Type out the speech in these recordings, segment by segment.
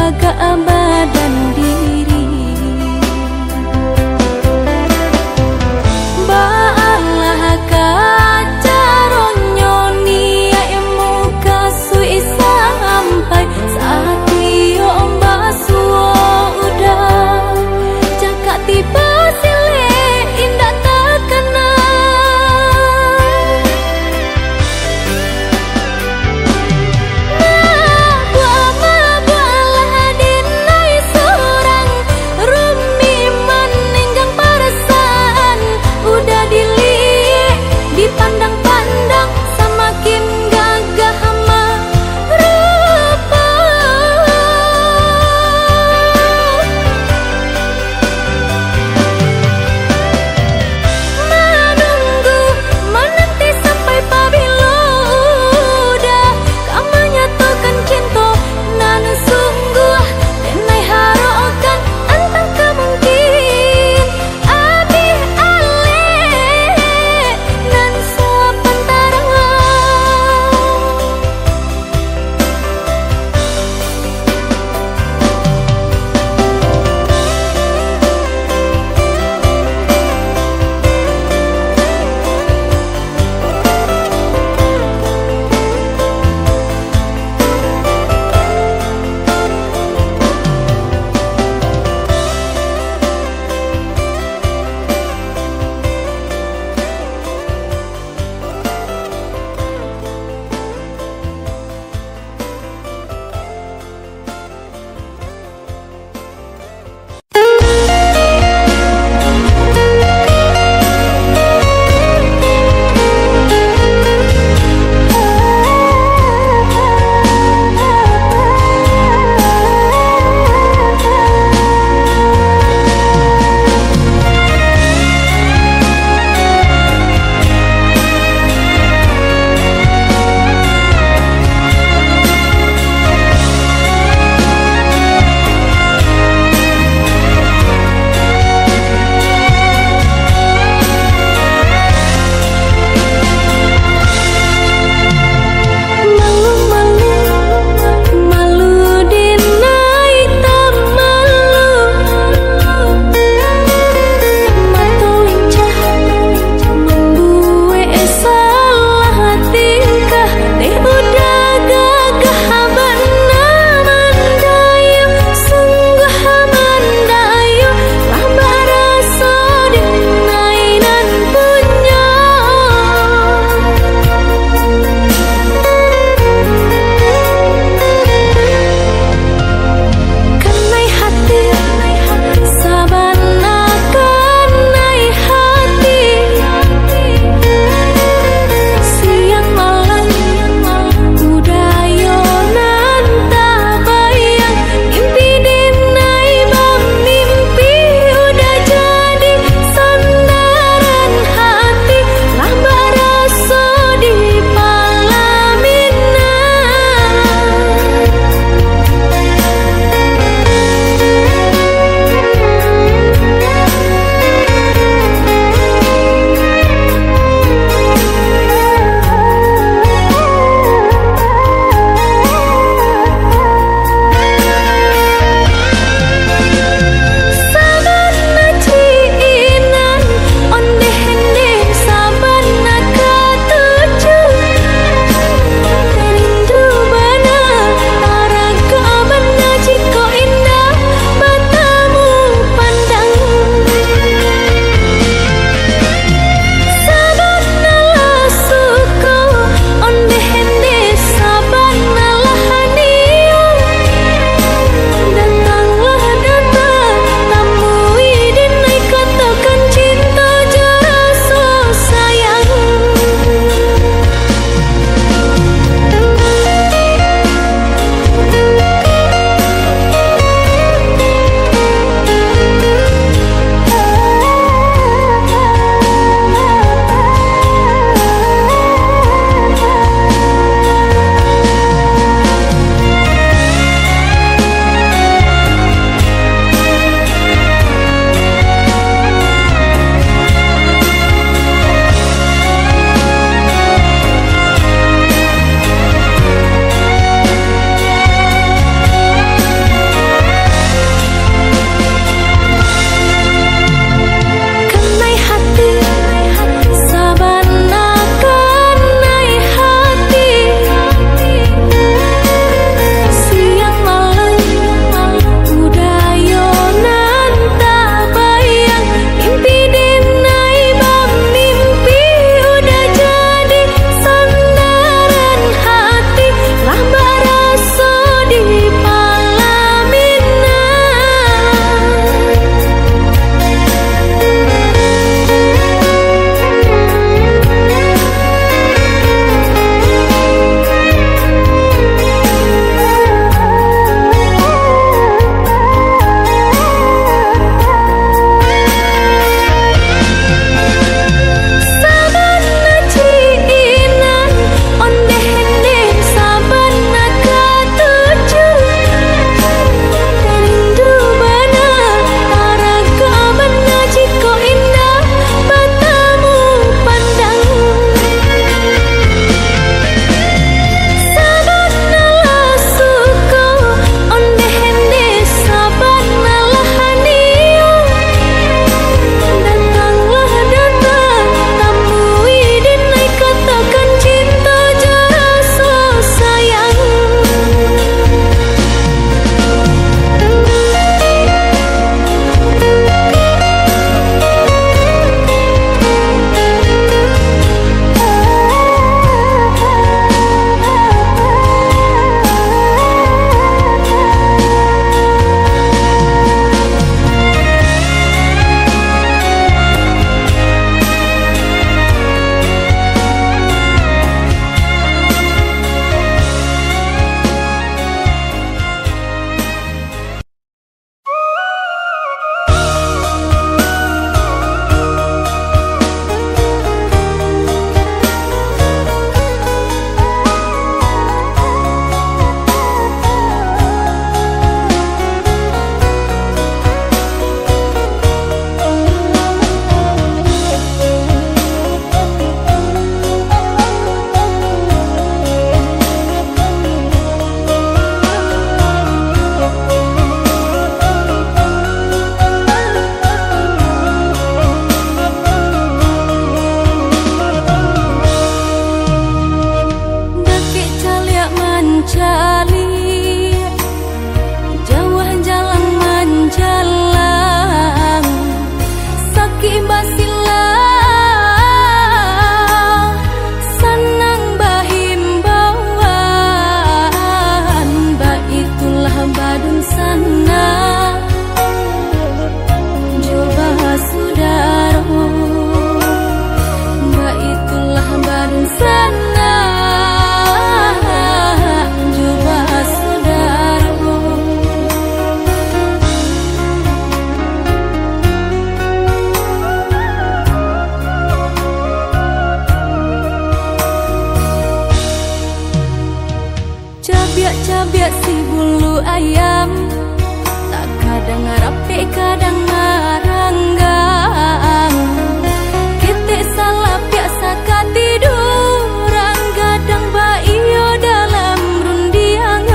jaga badan diri. Baalah kacaronyo niaimu kasui sampai saat iyo basuo udah cakap tiba sile indah terkena. Buah-buahlah dinai cabai si bulu ayam, tak kadang rapi kadang maranggang. Kita salah biasa katiduran, kadang baio dalam rundiangan.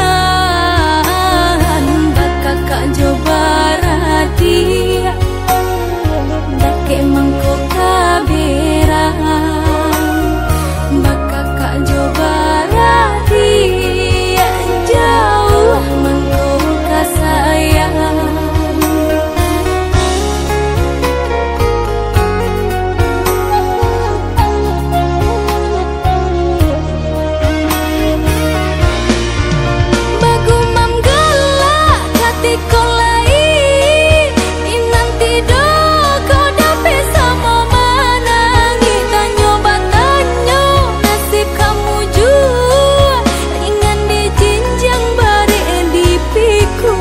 Bakakak coba radia, dake mangko kaberang. Bakakak coba radia, jauh mangko kasayang. Bagumam galak hati kolai, inanti do kau dapat sama mana. Kita nyoba tanyo nasib kamu jua, ringan di jinjang bare di piku.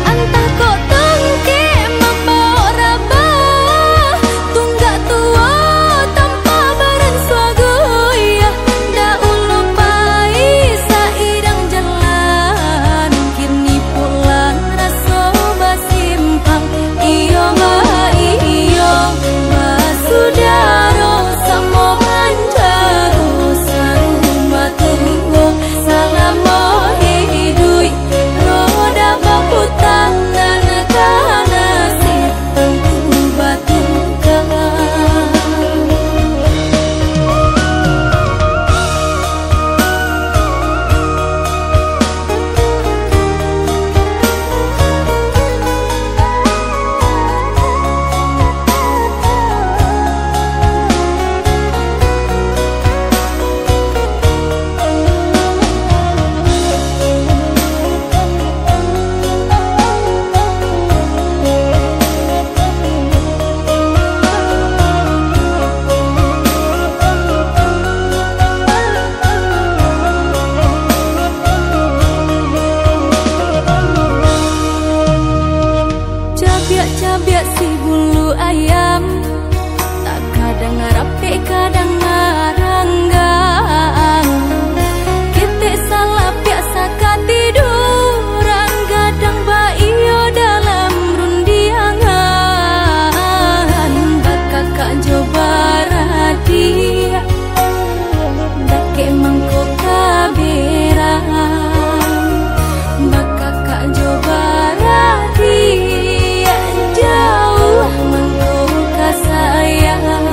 Antah kok tengke membawa rabah, tunggak tua tanpa barang suagoya. Da ulu pai sairang jalan, kini pulang raso basimpang. Iyo ma iyo basudaro samo hanjaro sarumah tunggu salamo hidui roda baputang nanakana sitengku batungkang. Cabai si bulu ayam, tak kadang rapi kadang maranggang. Kita salah biasa katiduran, kadang baio dalam rundiangan. Bakakak coba radia, dake mangko kaberang. Bakakak coba radia, jauh mangko kasayang.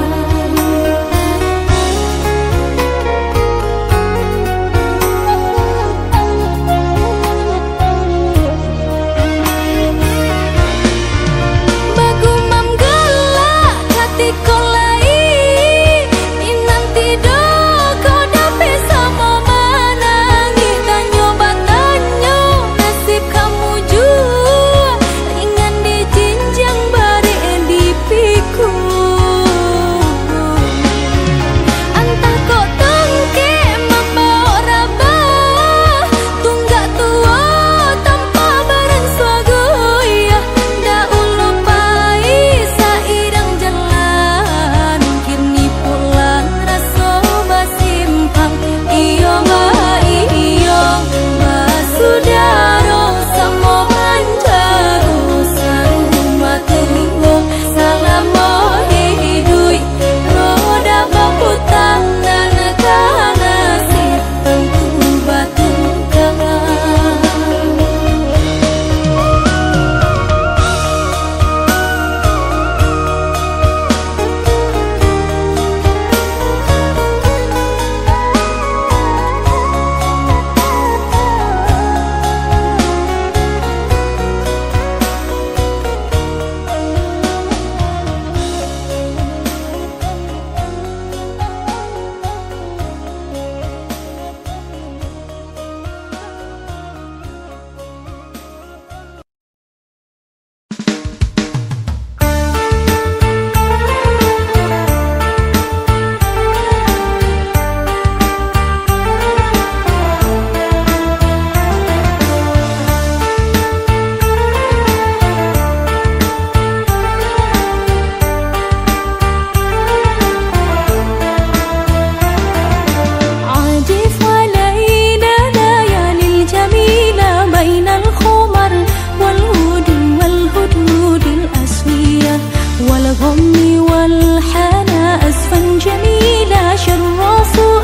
والغم والحنى أسفا جميلا شرفوا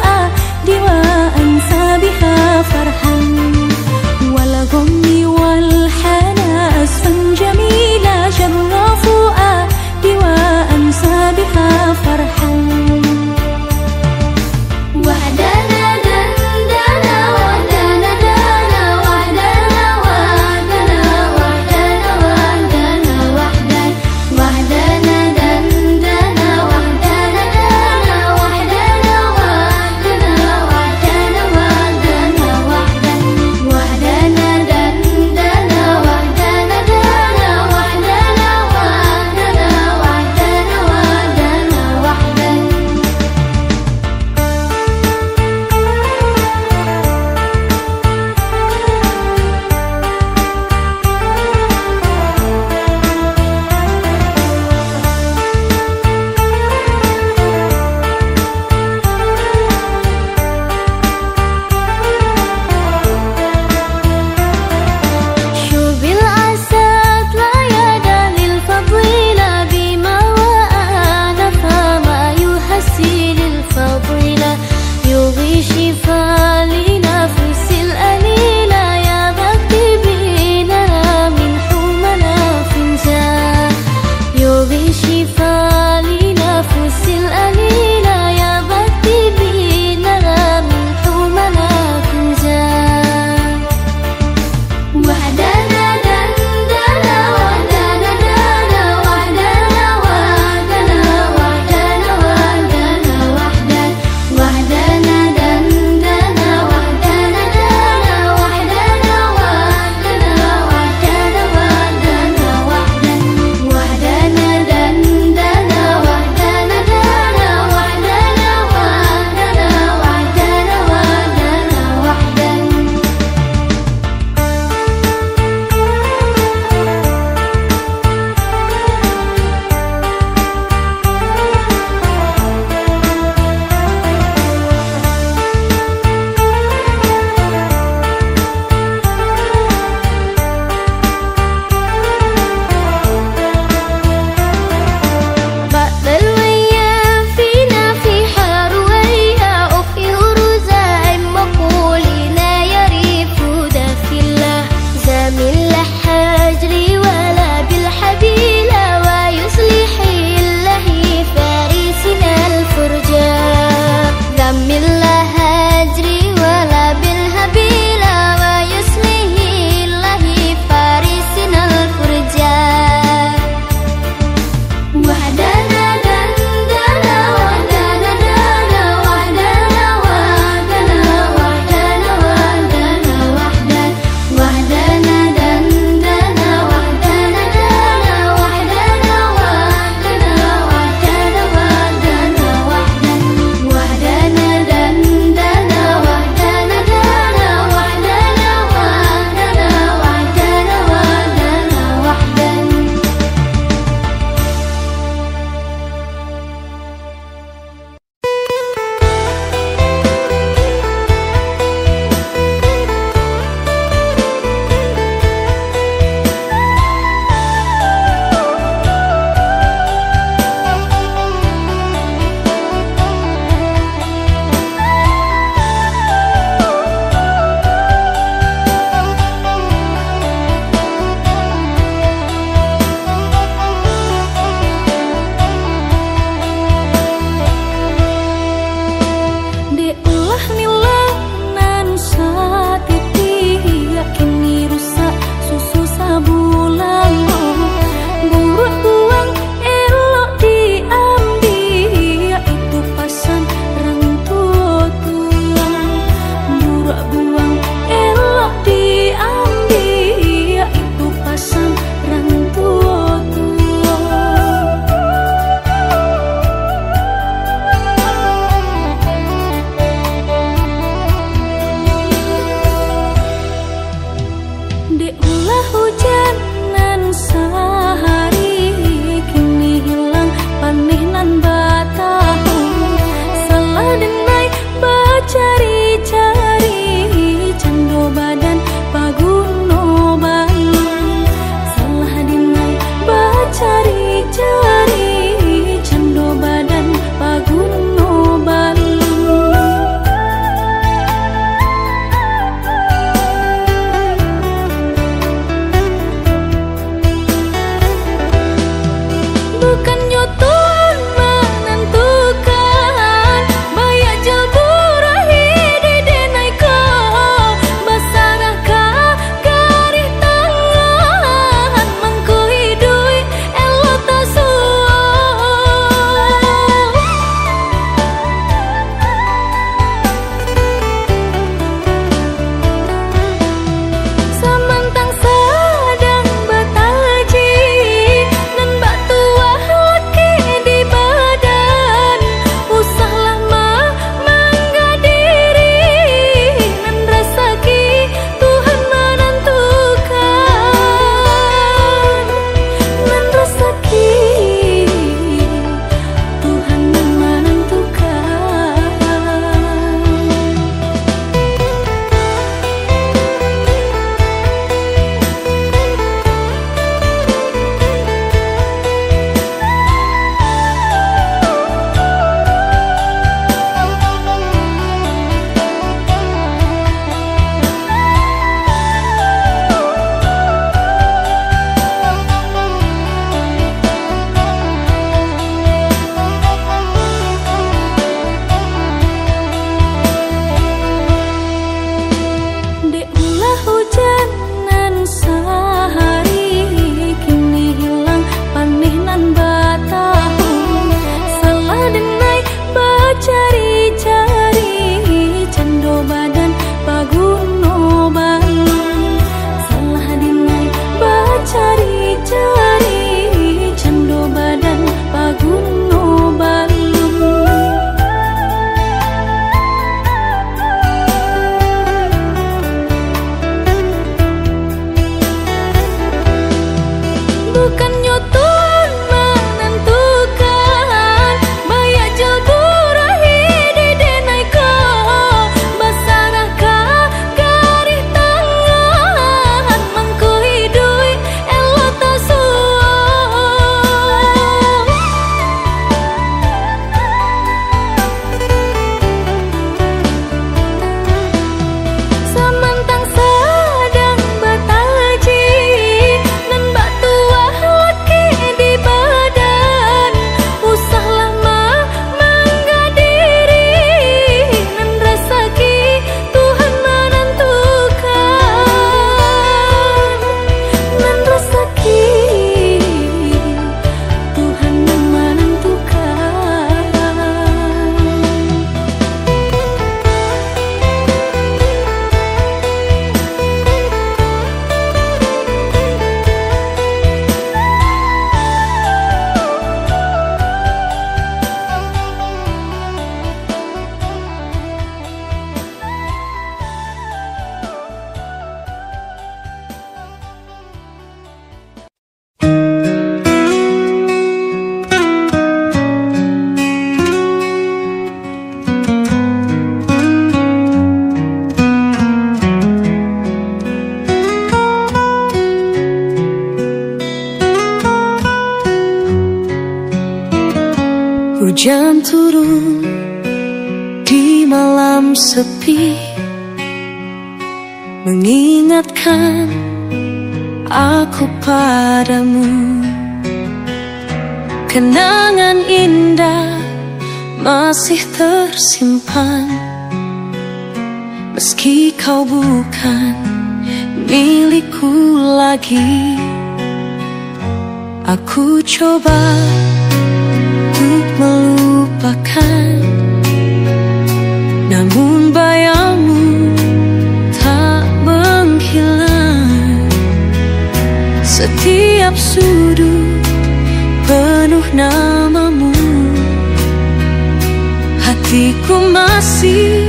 وأنسى بها فرحا والغم والحنى أسفا جميلا شرفوا وأنسى بها فرحا وحدنا دندنا وحدنا دنا وحدنا وحدنا وحدنا وحدنا وحدنا وحدنا دندنا وحدنا دنا وحدنا وحدنا وحدنا وحدنا وحدنا دندنا وحدنا دنا وحدنا وحدنا Bukannya Tuhan menentukan Baya jelburah di denai kau Basarah garih tangan Mengku hidui elo tasuah Samantang sedang betaji Dan batu laki di badan Usah lama menggadiri Dan rezeki Tuhan menentukan Dan rezeki Tuhan menentukan Dek ulah hujanan sehari Kini hilang panih nan batahu Salah denai bacari-cari Cando badan paguno balung Salah denai bacari-cari Cando badan paguno balung Bukannya Tuhan menentukan Baya jelburah di denai kau Basarah garih tangan Mengku hidui elo tasuah Samantang sedang betaji Dan batu laki di badan Usah lama menggadiri Dan rezeki Tuhan menentukan Dan rezeki Tuhan menentukan Hujan turun di malam sepi Mengingatkan aku padamu Kenangan indah masih tersimpan Meski kau bukan milikku lagi Aku coba untuk melupakan Namun bayangmu tak menghilang Setiap sudut penuh namamu Hatiku masih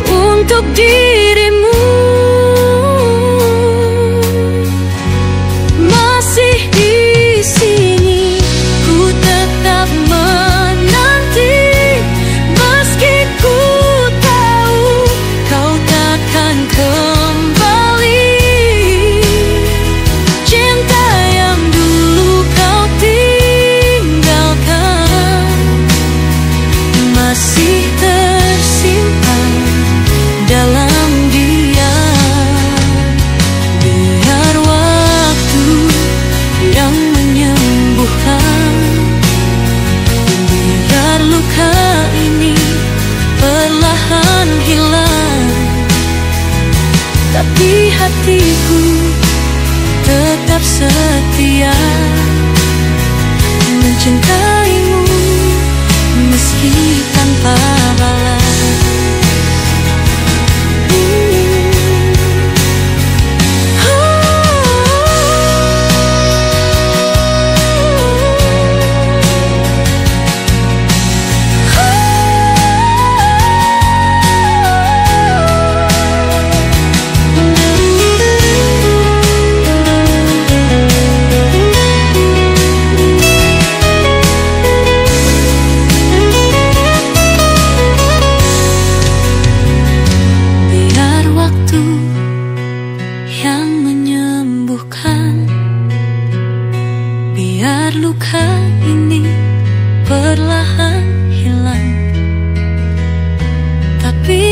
untuk dirimu Masih di sini ku tetap menanti Meski ku tahu kau takkan kembali Cinta yang dulu kau tinggalkan Masih tersimpan dalam dia mencintaimu meski tanpa balas.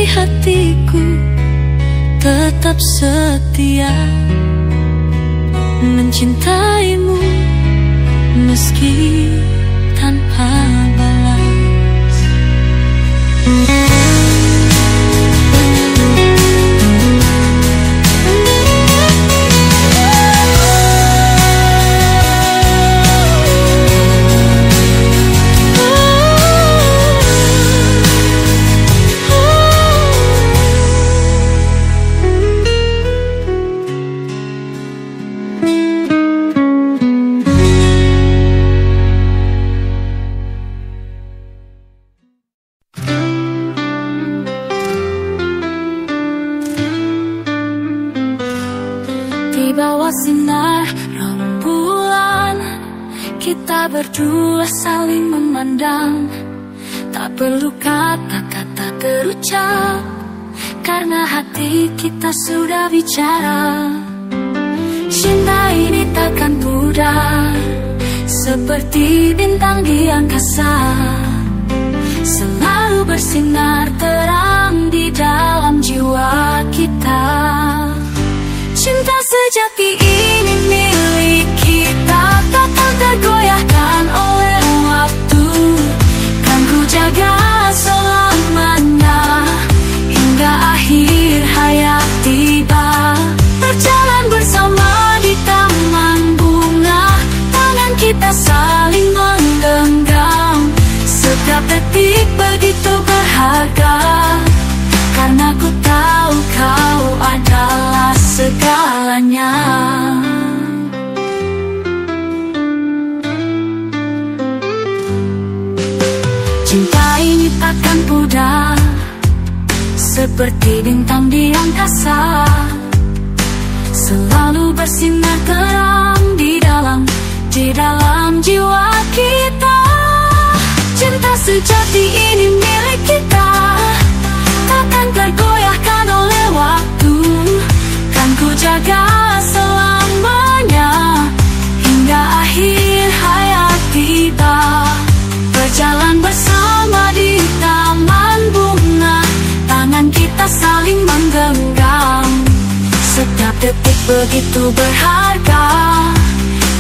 Hatiku tetap setia mencintaimu meski tanpa balas. Di bawah sinar rembulan, kita berdua saling memandang. Tak perlu kata-kata terucap, karena hati kita sudah bicara. Cinta ini takkan pudar, seperti bintang di angkasa, selalu bersinar terang di dalam jiwa kita. Cinta sejati ini milik kita, takkan tergoyahkan oleh waktu. Kan ku jaga selamanya hingga akhir hayat tiba. Berjalan bersama di taman bunga, tangan kita saling menggenggam. Setiap detik begitu berharga, karena ku tahu kau adalah segalanya. Cinta ini takkan pudar, seperti bintang di angkasa, selalu bersinar terang di dalam jiwa kita. Cinta sejati ini milik kita, takkan tergoyahkan oleh waktu. Kan ku jaga selamanya hingga akhir hayat tiba. Berjalan bersama di taman bunga, tangan kita saling menggenggam. Setiap detik begitu berharga,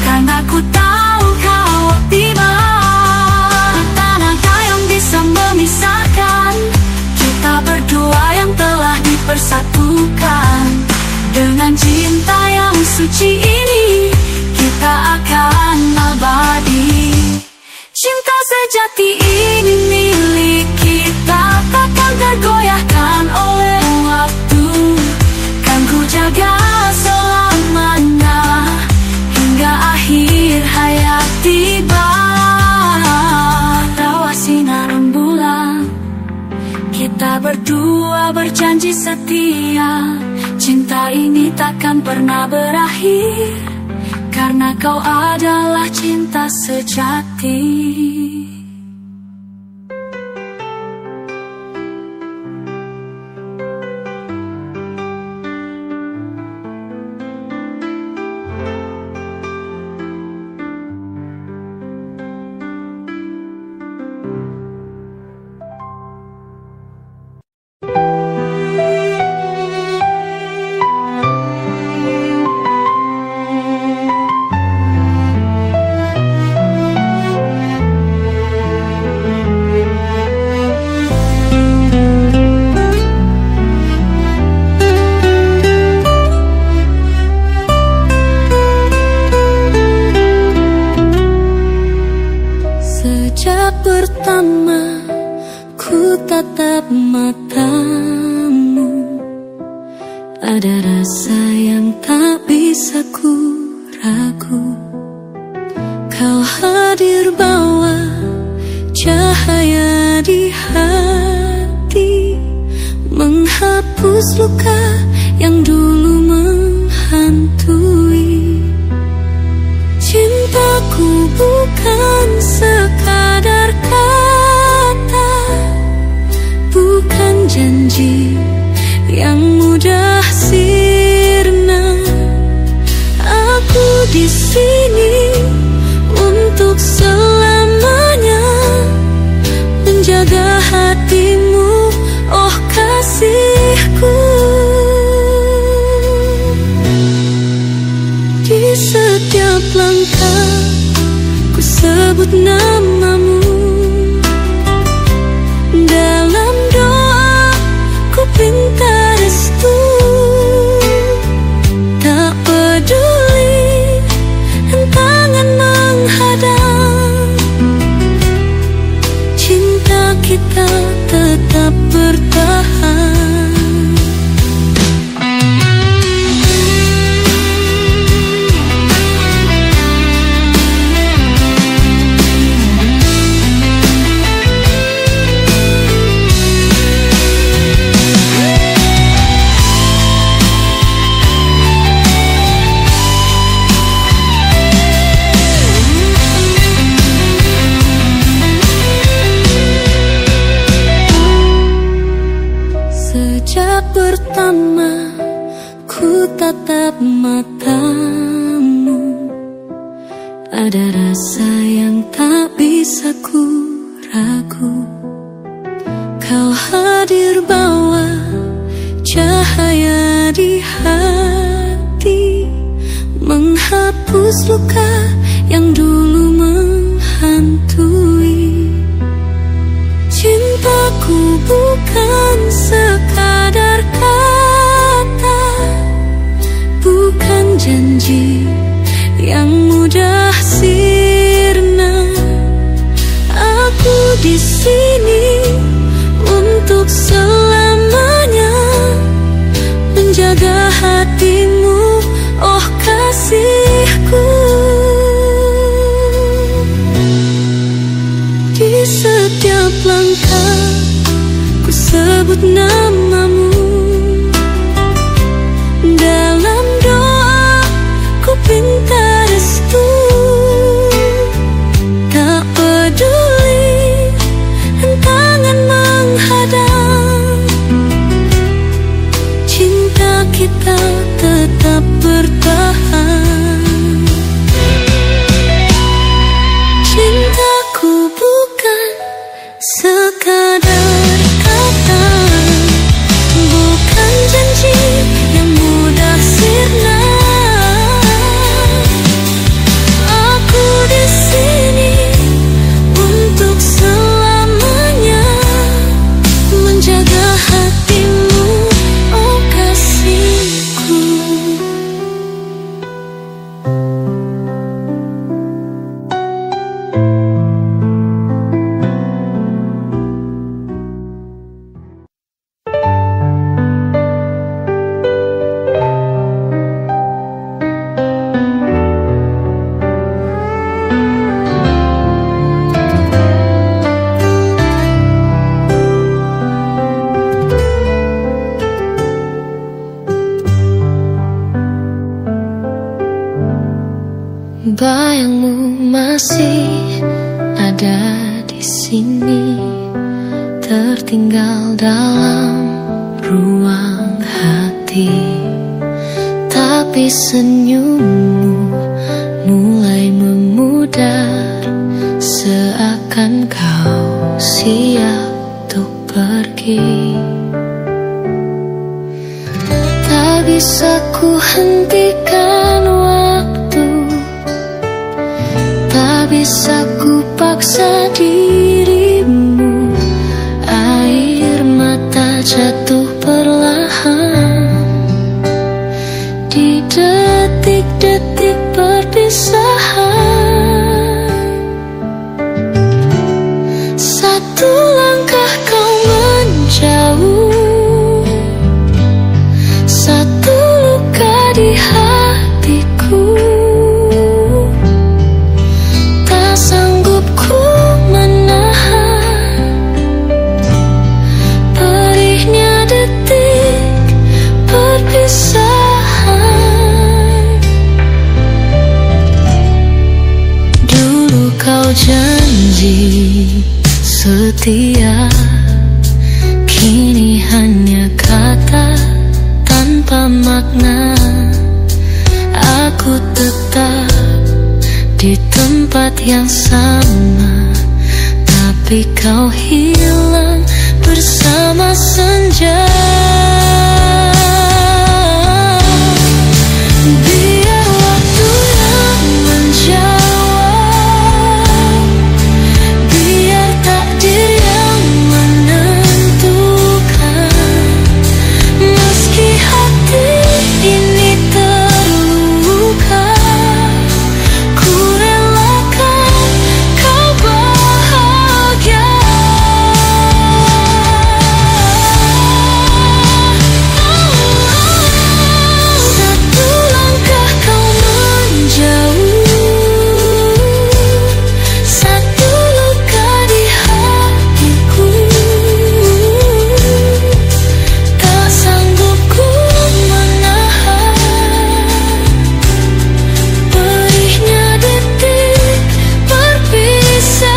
karena ku tahu kau tiba. Tak ada yang bisa memisahkan kita berdua yang telah dipersatukan. Dengan cinta yang suci ini, kita akan abadi. Cinta sejati ini milik kita, takkan tergoyahkan oleh waktu. Kan ku jaga selamanya hingga akhir hayat tiba. Rawa sinar rembulan, kita berdua berjanji setia. Cinta ini takkan pernah berakhir, karena kau adalah cinta sejati. Sejak pertama ku tatap matamu, ada rasa yang tak bisa ku ragu. Kau hadir bawa cahaya di hati, menghapus luka yang dulu menghantui. Cintaku bukan sekadar kata, bukan janji yang mudah sirna. Aku di sini untuk selamanya, menjaga hatimu, oh kasihku. Di setiap langkah ku sebut namamu, dalam doa ku pinta restu. Tak peduli tangan menghadang, cinta kita tetap bertahan. Sejak pertama ku tatap matamu, ada rasa yang tak bisa ku ragu. Kau hadir bawa cahaya di hati, menghapus luka yang dulu menghantui. Cintaku bukan sekadar kata, bukan janji yang mudah sirna. Aku di sini untuk selamanya, menjaga hatimu, oh kasihku. Di setiap langkah ku sebut namamu, dalam doa ku pinta restu. Tak peduli tangan menghadang, cinta kita tetap bertahan. Cintaku bukan sekadar kata, bukan janji yang mudah sirna. Aku di sini untuk selamanya, menjaga hatimu, oh kasihku. Bayangmu masih ada di sini, tertinggal dalam ruang hati. Tapi senyummu mulai memudar, seakan kau siap untuk pergi. Tak bisa ku hentikan waktu, tak bisa ku paksa dirimu. Air mata jatuh perlahan di detik-detik perpisahan. Satu langkah kau menjauh, satu luka di hatiku. Tak sanggup ku menahan perihnya detik perpisahan. Dulu kau janji setia, kini hanya kata tanpa makna. Aku tetap di tempat yang sama, tapi kau hilang bersama senja. Biar waktu yang menjawab, biar takdir yang menentukan. Meski hati ini terluka, ku relakan kau bahagia. Satu langkah kau menjauh, satu luka di hatiku. Tak sanggup ku menahan perihnya detik perpisahan.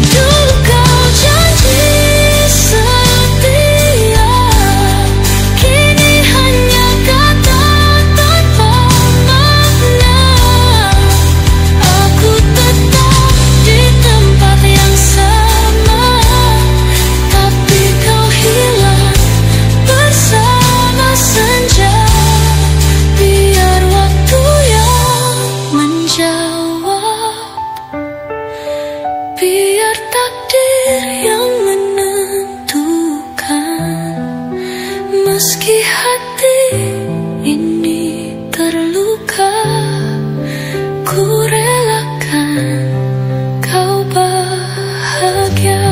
Dulu kau janji setia, kini hanya kata tanpa makna. Aku tetap di tempat yang sama, tapi kau hilang bersama senja. Biar waktu yang menjawab, biar takdir yang menentukan. Meski hati ini terluka, ku relakan kau bahagia.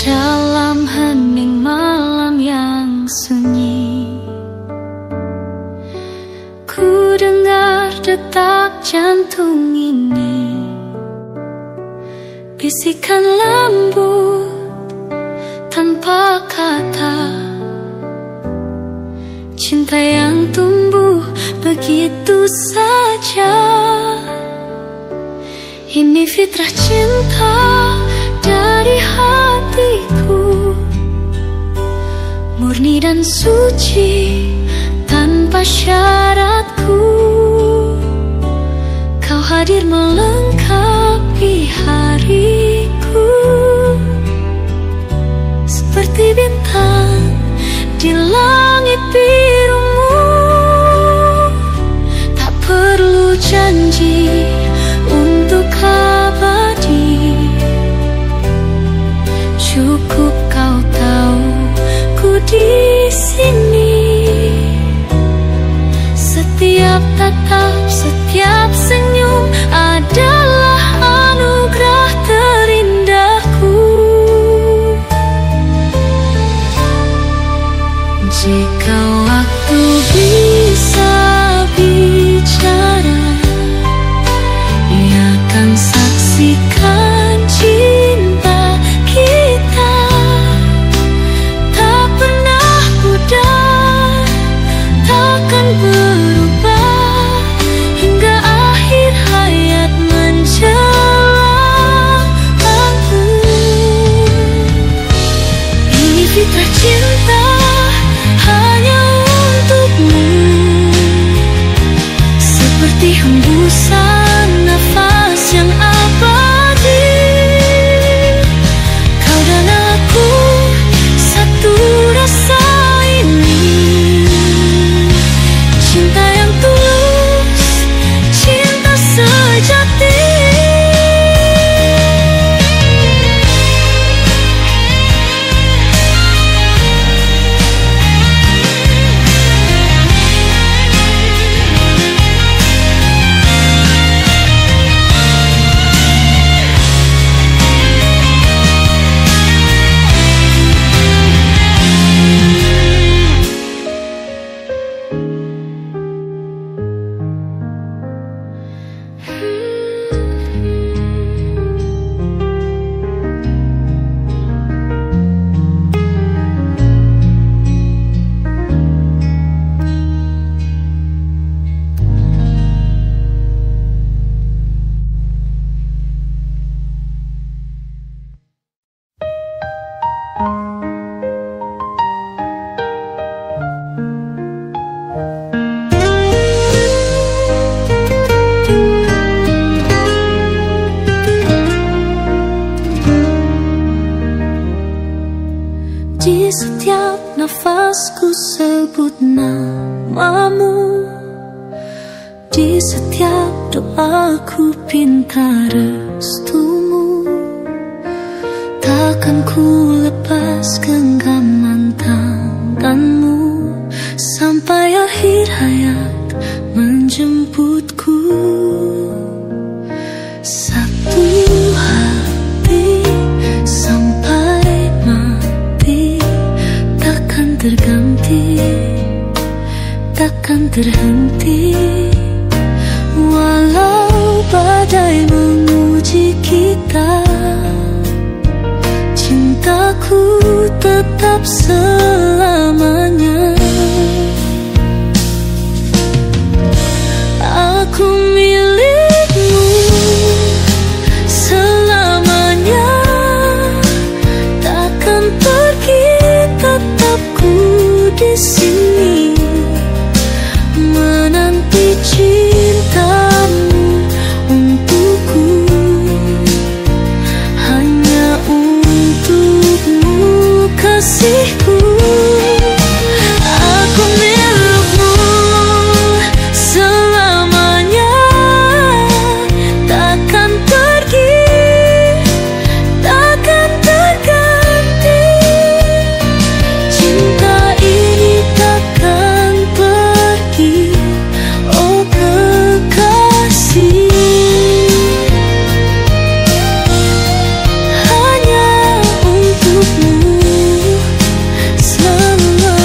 Dalam hening malam yang sunyi, ku dengar detak jantung ini, bisikan lembut tanpa kata. Cinta yang tumbuh begitu saja. Ini fitrah cinta dari hatiku, murni dan suci tanpa syaratku. Kau hadir melengkapi hariku, seperti bintang di langit birumu. Tak perlu janji untuk abadi, cukup kau tahu ku di sini. Setiap tatap, setiap senyum adalah anugerah terindahku. Jika waktu bisa bicara, ia akan saksikan cinta kita. Tak pernah pudar, takkan berubah hingga akhir hayat menjelang aku. Ini fitrah cinta hanya untukmu, seperti hembusan nafas yang abadi. Di setiap nafasku sebut namamu, di setiap doaku pinta restumu. Takkan ku lepas genggaman tanganmu sampai akhir hayat menjemputku. Satu hati sampai mati, takkan terganti, takkan terhenti. Walau badai menguji kita, cintaku tetap selamanya. Aku milikmu selamanya, takkan pergi, tetap ku di sini menanti cintamu untukku, hanya untukmu kasihku. Aku milikmu selamanya, takkan pergi, takkan terganti. Cinta ini takkan pergi, oh kekasih. Hanya untukmu selamanya.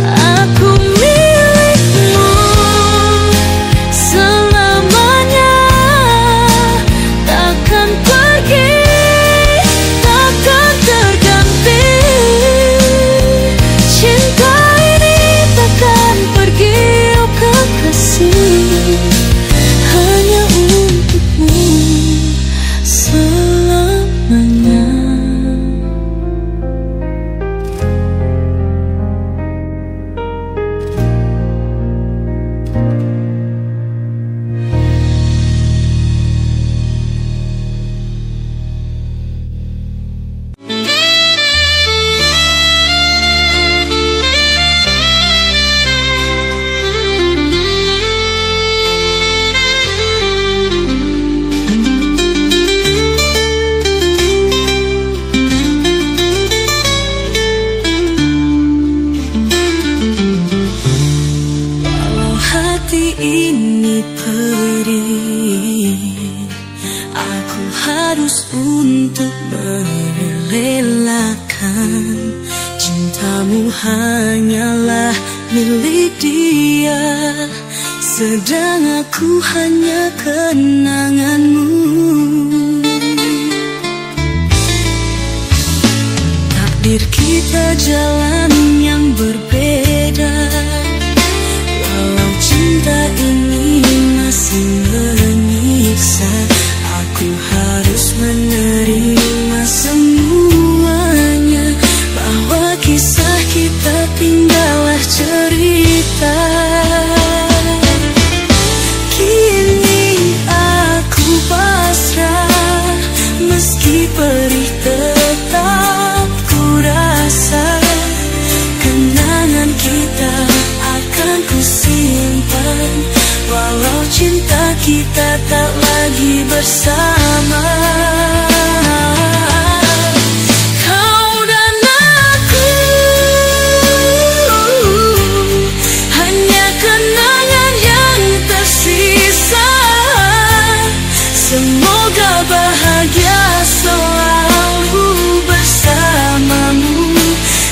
Aku milikmu selamanya, takkan pergi, takkan terganti. Cinta ini takkan pergi, oh kekasih. Hanya untukmu selamanya. Walau hati ini perih, aku harus untuk merelakan. Cintamu hanyalah milik dia, sedang aku hanya kenanganmu. Takdir kita jalan yang berbeda, walau cinta ini masih menyiksa. Aku harus menerima semuanya, bahwa kisah kita tinggallah cerita. Kini aku pasrah, meski perih tetap ku rasa. Kenangan kita akan ku simpan, walau cinta kita tak lagi bersama. Kau dan aku hanya kenangan yang tersisa. Semoga bahagia selalu bersamamu.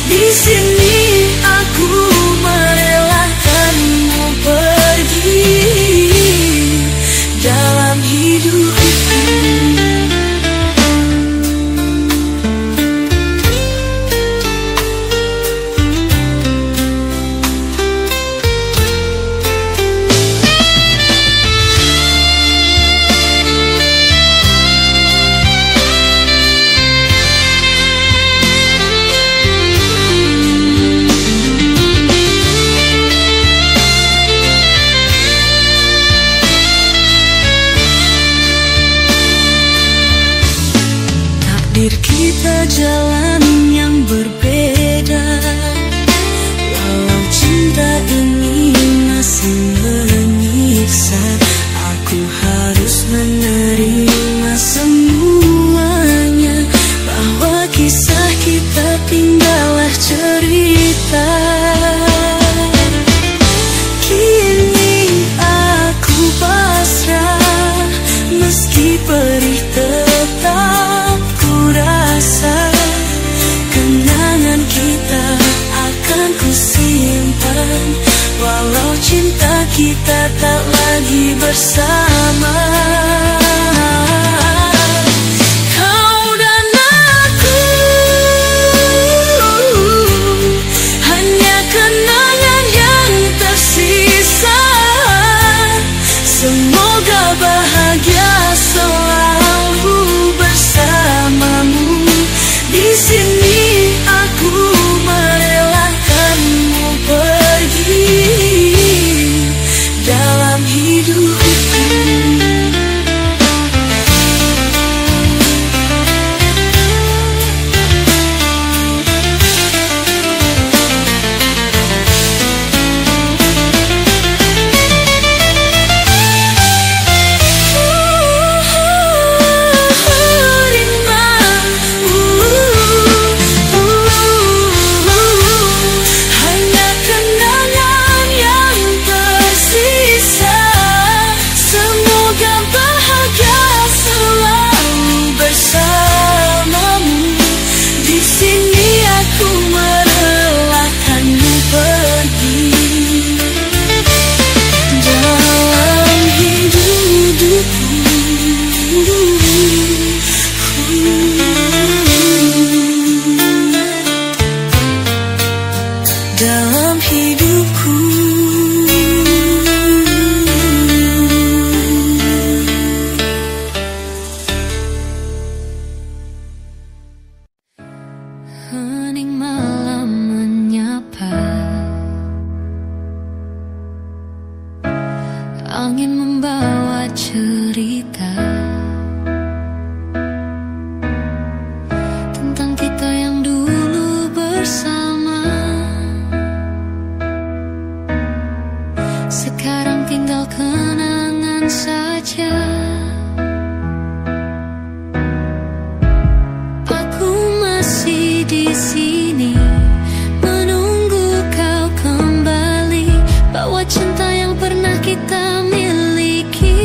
Di sini aku merelakanmu pergi dalam hidupku. jalan yang berbeda. Walau cinta ini masih menyiksa, aku harus menerima semuanya, bahwa kisah kita tinggallah cerita. Kini aku pasrah, meski perih tetap ku rasa. Kenangan kita akan ku simpan, walau cinta kita tak lagi bersama. Kau dan aku hanya kenangan yang tersisa. Semoga bahagia selalu bersamamu. Di sini aku merelakanmu pergi dalam hidupku. Dalam hidupku, hening malam menyapa, angin membawa cerita tentang kita yang dulu bersama. Sekarang tinggal kenangan saja. Aku masih di sini menunggu kau kembali, bawa cinta yang pernah kita miliki.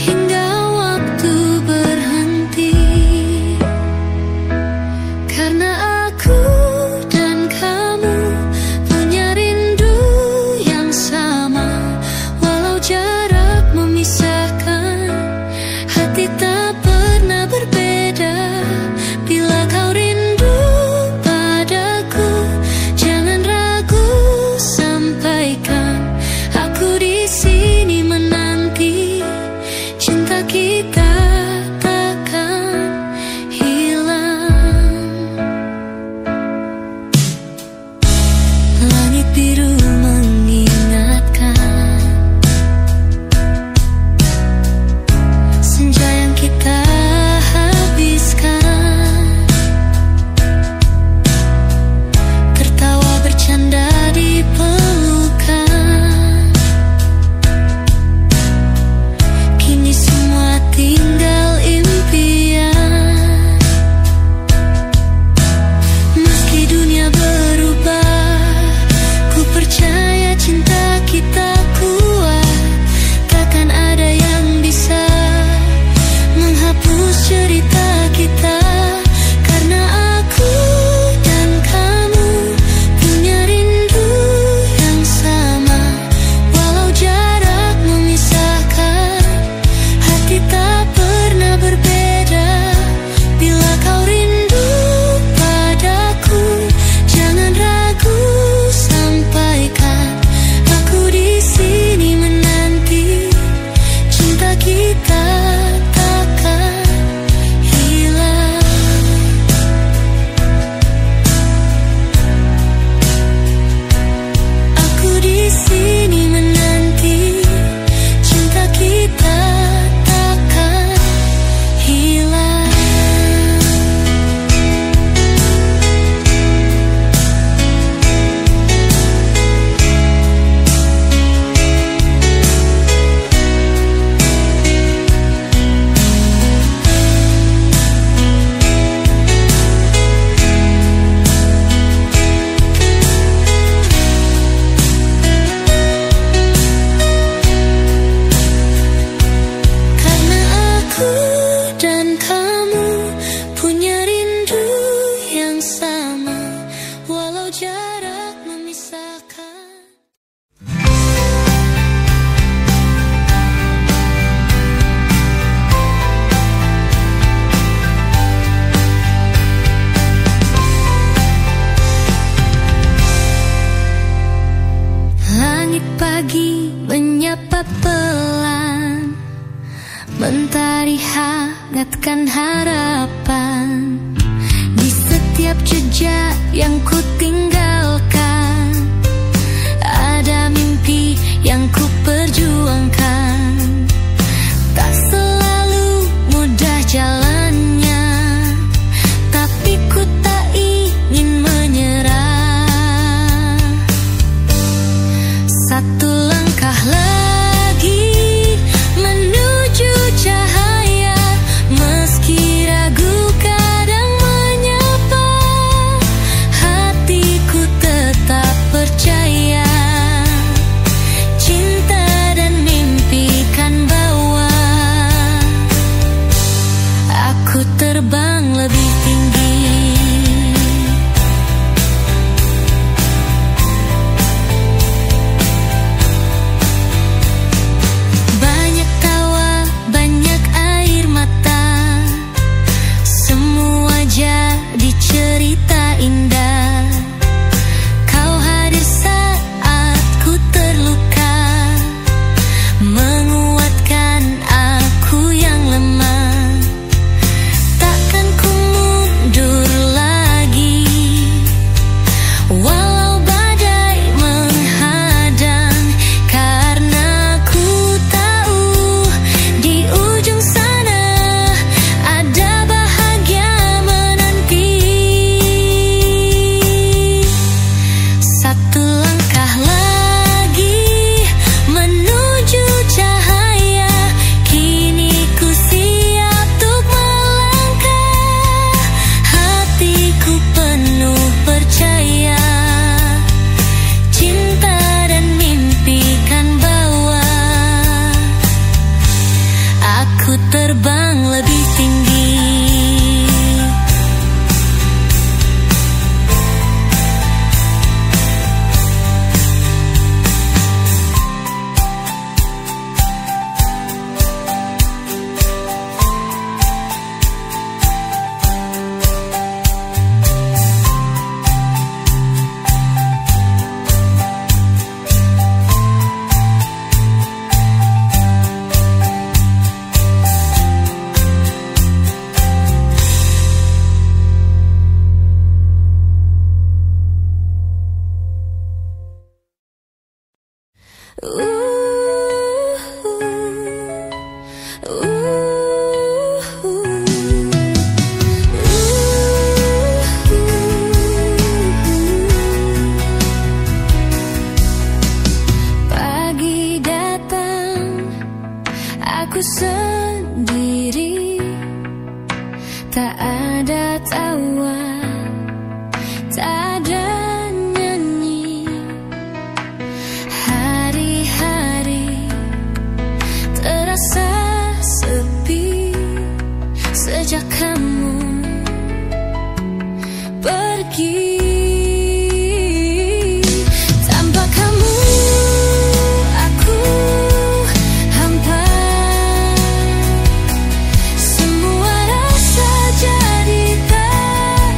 Hingga waktu berhenti, karena aku dan kamu punya rindu yang sama. Walau jarak memisahkan, hati tak pernah berbeda. Mentari hangatkan harapan di setiap jejak yang ku tinggalkan. Ada mimpi yang ku perjuangkan, tak selalu mudah jalannya, tapi ku tak ingin menyerah. Satu langkah lagi menuju cahaya, meski ragu kadang menyapa, hatiku tetap percaya. Cinta dan mimpi kan bawa aku terbang lebih tinggi. Banyak tawa, banyak air mata, semua jadi cerita indah. Kau hadir saat ku terluka, menguatkan aku yang lemah. Takkan ku mundur lagi, walau badai menghadang, karena ku tahu di ujung sana ada bahagia menanti. Satu langkah lagi menuju cahaya, kini ku siap untuk melangkah. Hatiku penuh percaya, cinta dan mimpi kan bawa aku terbang lebih tinggi. Pagi datang, aku sendiri, tak ada tawa, tak ada nyanyi. Hari-hari terasa sepi sejak kamu pergi. Tanpa kamu aku hampa, semua rasa jadi tak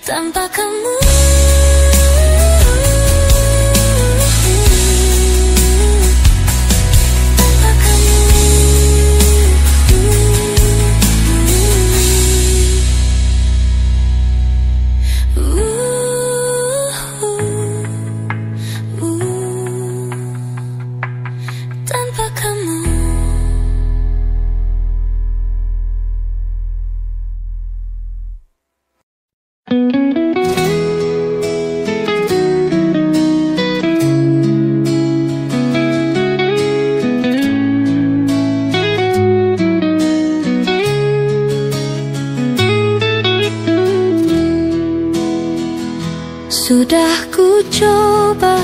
tanpa kamu. Sudah ku coba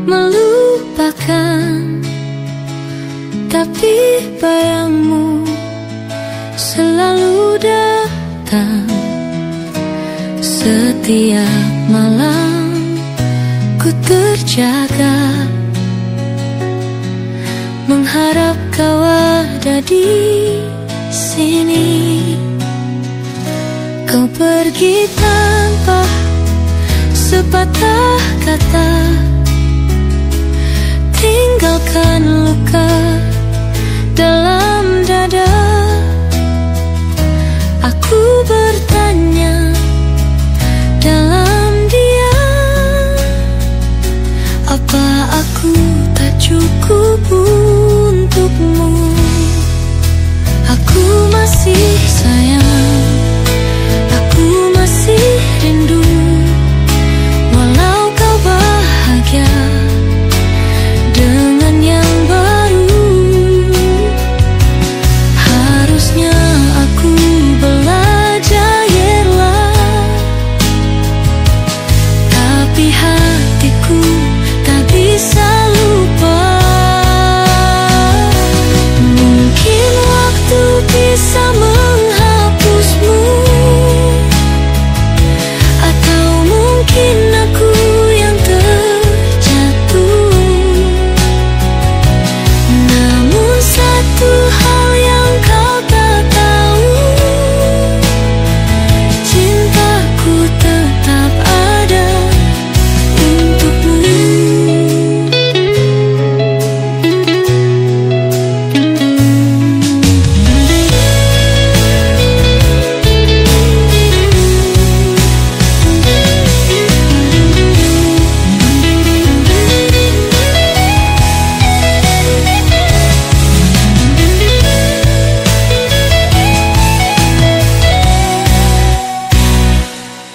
melupakan, tapi bayangmu selalu datang. Setiap malam ku terjaga, mengharap kau ada di sini. Kau pergi tanpa sepatah kata, tinggalkan luka dalam dada. Aku bertanya dalam diam, apa aku tak cukup untukmu? Aku masih sayang, aku masih rindu. Dengan yang baru, harusnya aku belajar rela, tapi hatiku tak bisa lupa. Mungkin waktu bisa menghapusmu, atau mungkin aku yang satu hal yang kau tak tahu, cintaku tetap ada untukmu.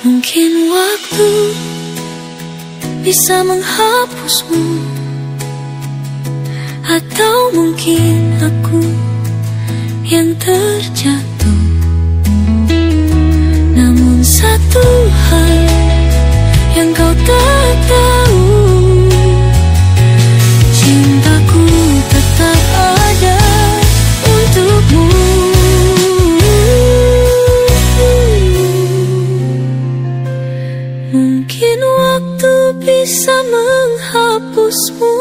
Mungkin waktu bisa menghapusmu, atau mungkin aku yang terjatuh. Namun satu hal yang kau tak tahu, cintaku tetap ada untukmu. Mungkin waktu bisa menghapusmu,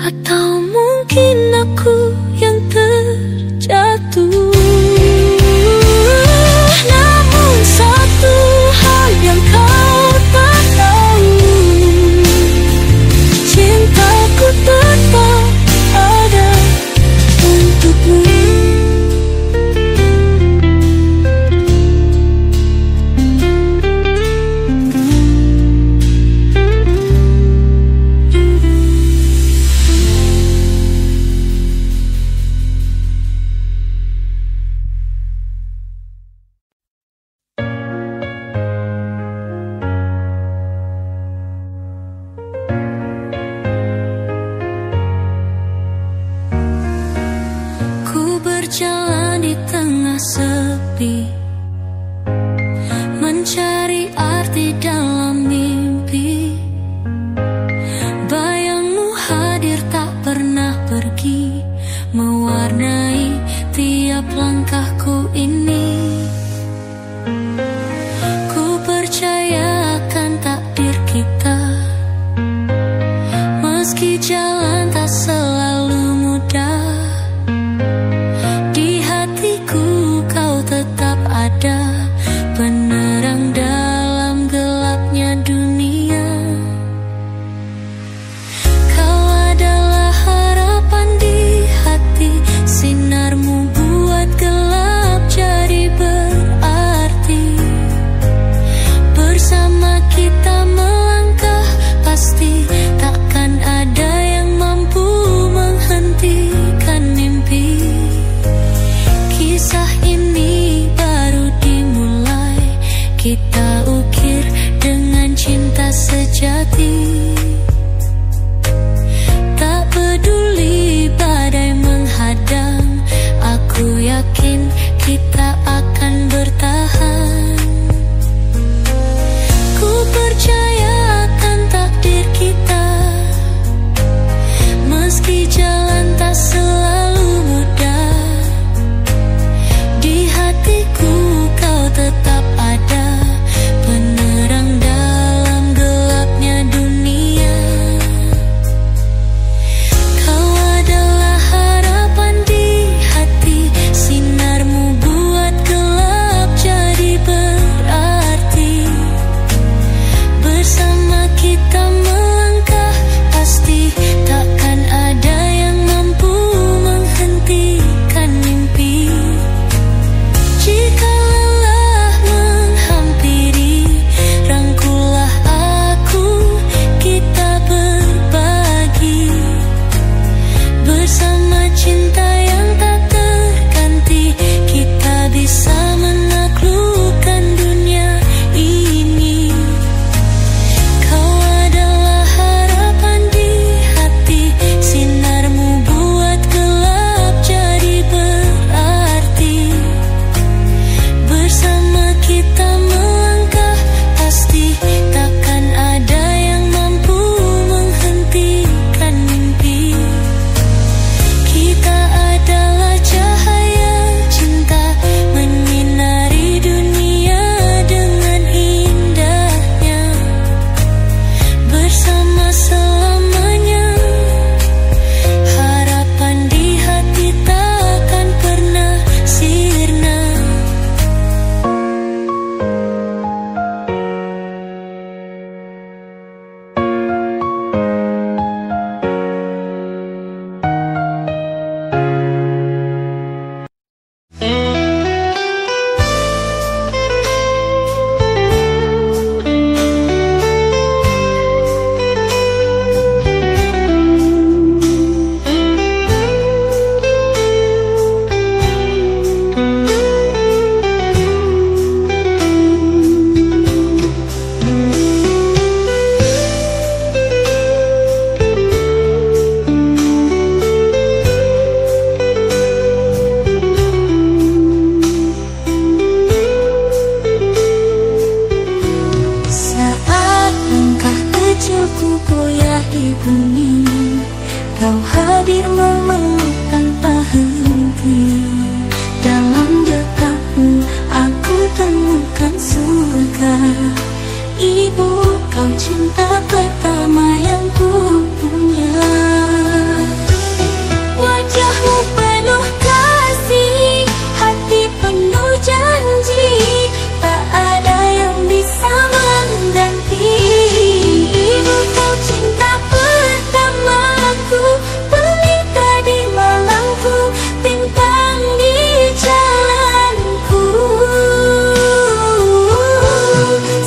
atau mungkin aku yang terjatuh. Namun satu hal yang kau tak tahu, cintaku tetap ada untukmu. Berjalan di tengah sepi, mencari arti dalam mimpi. Bayangmu hadir tak pernah pergi, mewarnai tiap langkahku ini. Ku percaya akan takdir kita, meski jalan tak selalu mudah. Di hatiku kau tetap ada. yakin kita akan bertahan. Ku percaya akan takdir kita, meski jalan tak selalu mudah. Di hatiku kau tetap ada, penerang dalam gelapnya dunia. Kau adalah harapan di hati, sinarmu buat gelap jadi berarti. Bersama kita melangkah, pasti takkan ada yang mampu menghentikan mimpi. Jika lelah menghampiri, rangkullah aku, kita berbagi. Bersama cinta yang tak terganti, kita bisa menaklukkan dunia ini. Kau adalah harapan di hati, sinarmu buat gelap jadi berarti. Bersama kita melangkah, pasti takkan ada yang mampu menghentikan mimpi. Kita adalah cahaya cinta, menyinari dunia dengan indahnya. Bersama selamanya, harapan di hati takkan pernah sirna. Saat langkah kecilku goyah di bumi, kau hadir memeluk tanpa henti. Dalam dekatmu aku temukan surga. Ibu, kau cinta pertama yang ku punya. Wajahmu penuh kasih, hati penuh janji, tak ada yang bisa mengganti. Ibu, kau cinta pertamaku, pelita di malangku, bintang di jalanku.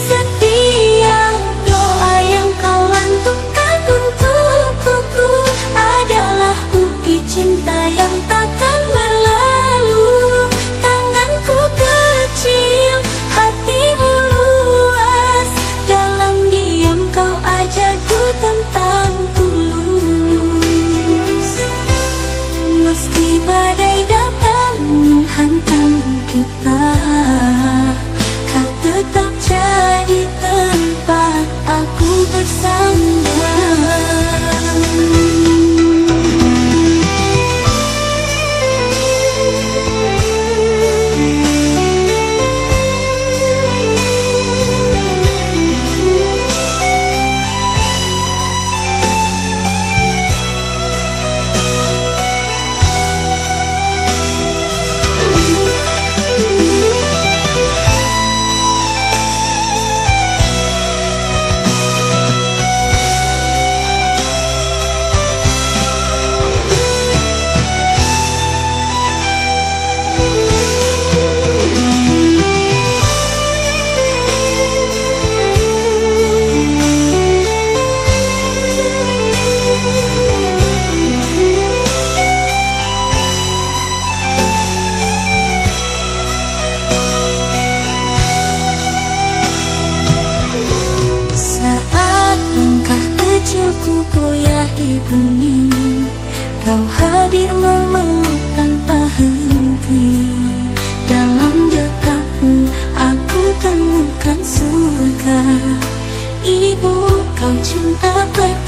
Setiap doa yang kau lantunkan untukku adalah bukti cinta yang takkan berlalu. Tanganku kecil, hatimu luas, dalam diam kau ajarku tentang tulus. Meski badai datang menghantam kita, kau tetap jadi tempat aku bersandar. bumi, kau hadir memeluk tanpa henti. cinta baik